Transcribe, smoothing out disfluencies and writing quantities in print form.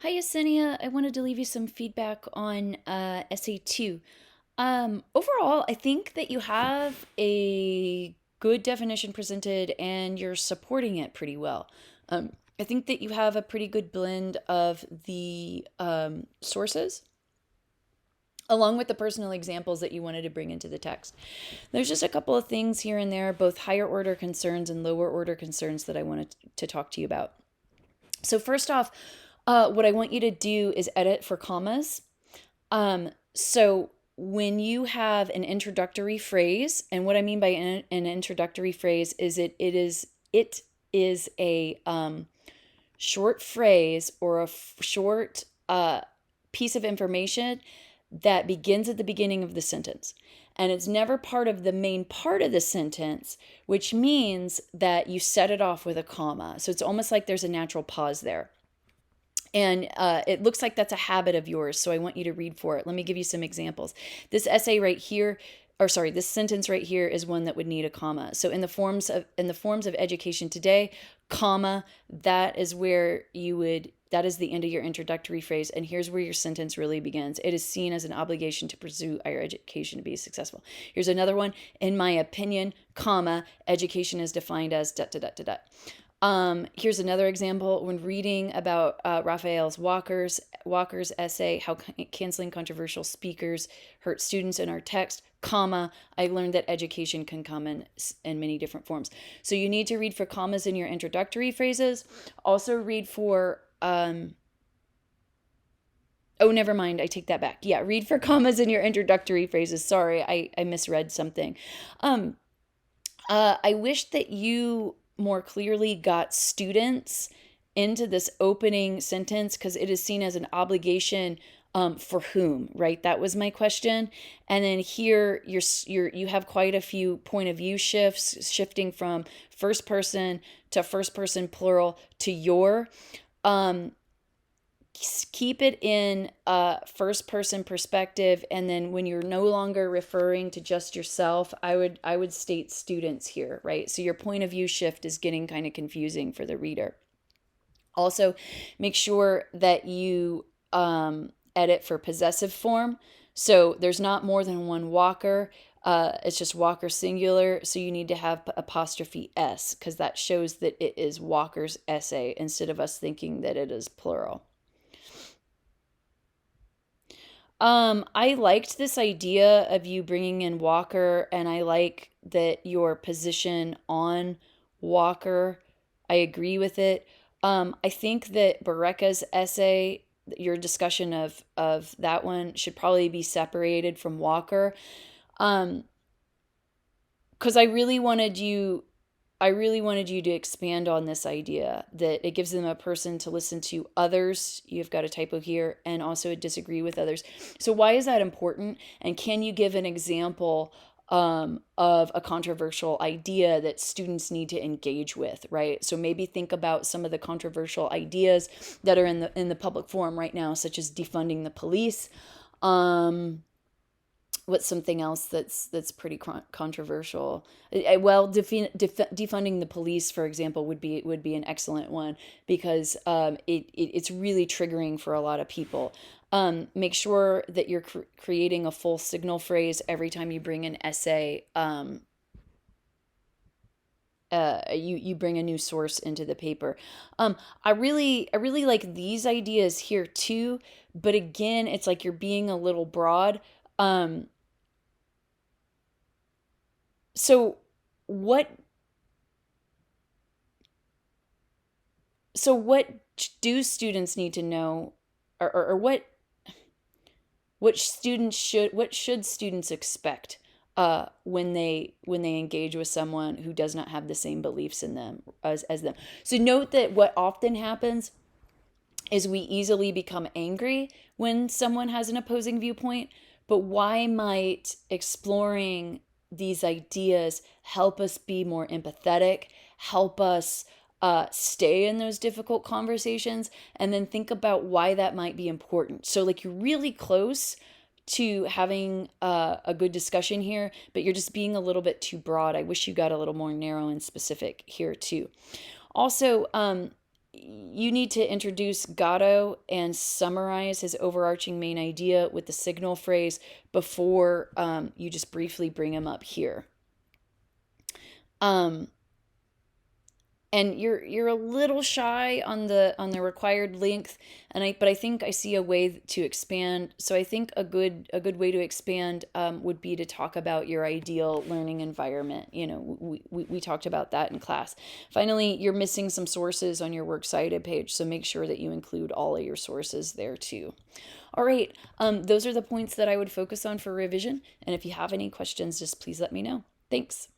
Hi, Yesenia. I wanted to leave you some feedback on Essay 2. Overall, I think that you have a good definition presented and you're supporting it pretty well. I think that you have a pretty good blend of the sources along with the personal examples that you wanted to bring into the text. There's just a couple of things here and there, both higher order concerns and lower order concerns that I wanted to talk to you about. So, first off, what I want you to do is edit for commas. So when you have an introductory phrase, and what I mean by an introductory phrase is it is a short phrase or a short piece of information that begins at the beginning of the sentence. And it's never part of the main part of the sentence, which means that you set it off with a comma. So it's almost like there's a natural pause there. And it looks like that's a habit of yours, so I want you to read for it. Let me give you some examples. This essay right here, or sorry, this sentence right here is one that would need a comma. So in the forms of education today, comma, that is where you would that is the end of your introductory phrase, and here's where your sentence really begins. It is seen as an obligation to pursue higher education to be successful. Here's another one. In my opinion, comma, education is defined as dot dot dot dot dot. Here's another example. When reading about Raphael's Walker's essay, How Canceling Controversial Speakers Hurt Students in Our Text, comma, I learned that education can come in many different forms. So you need to read for commas in your introductory phrases. Also read for, oh, never mind. I take that back. Yeah, read for commas in your introductory phrases. Sorry, I misread something. I wish that you more clearly got students into this opening sentence because it is seen as an obligation for whom, right? That was my question. And then here you have quite a few point of view shifts, shifting from first person to first person plural to your. Keep it in first person perspective, and then when you're no longer referring to just yourself, I would state students here, right? So your point of view shift is getting kind of confusing for the reader. Also, make sure that you edit for possessive form. So there's not more than one Walker. It's just Walker singular. So you need to have apostrophe S because that shows that it is Walker's essay instead of us thinking that it is plural. I liked this idea of you bringing in Walker, and I like that your position on Walker. I agree with it. I think that Bareka's essay, your discussion of that one, should probably be separated from Walker. Because I really wanted you to expand on this idea that it gives them a person to listen to others. You've got a typo here, and also disagree with others. So why is that important? And can you give an example of a controversial idea that students need to engage with, right? So maybe think about some of the controversial ideas that are in the public forum right now, such as defunding the police. What's something else that's pretty controversial? Well, defunding the police, for example, would be an excellent one because it's really triggering for a lot of people. Make sure that you're creating a full signal phrase every time you bring an essay. You bring a new source into the paper. I really like these ideas here too, but again, it's like you're being a little broad. Um, so what what do students need to know, or what should students expect when they engage with someone who does not have the same beliefs in them as them? So note that what often happens is we easily become angry when someone has an opposing viewpoint, but why might exploring these ideas help us be more empathetic, help us stay in those difficult conversations, and then think about why that might be important. So, like, you're really close to having a good discussion here, but you're just being a little bit too broad. I wish you got a little more narrow and specific here, too. Also, you need to introduce Gatto and summarize his overarching main idea with the signal phrase before you just briefly bring him up here. Um, and you're a little shy on the required length, but I think I see a way to expand. So I think a good way to expand would be to talk about your ideal learning environment. We talked about that in class. Finally, you're missing some sources on your works cited page, so make sure that you include all of your sources there too. All right, those are the points that I would focus on for revision, and if you have any questions, just please let me know. Thanks.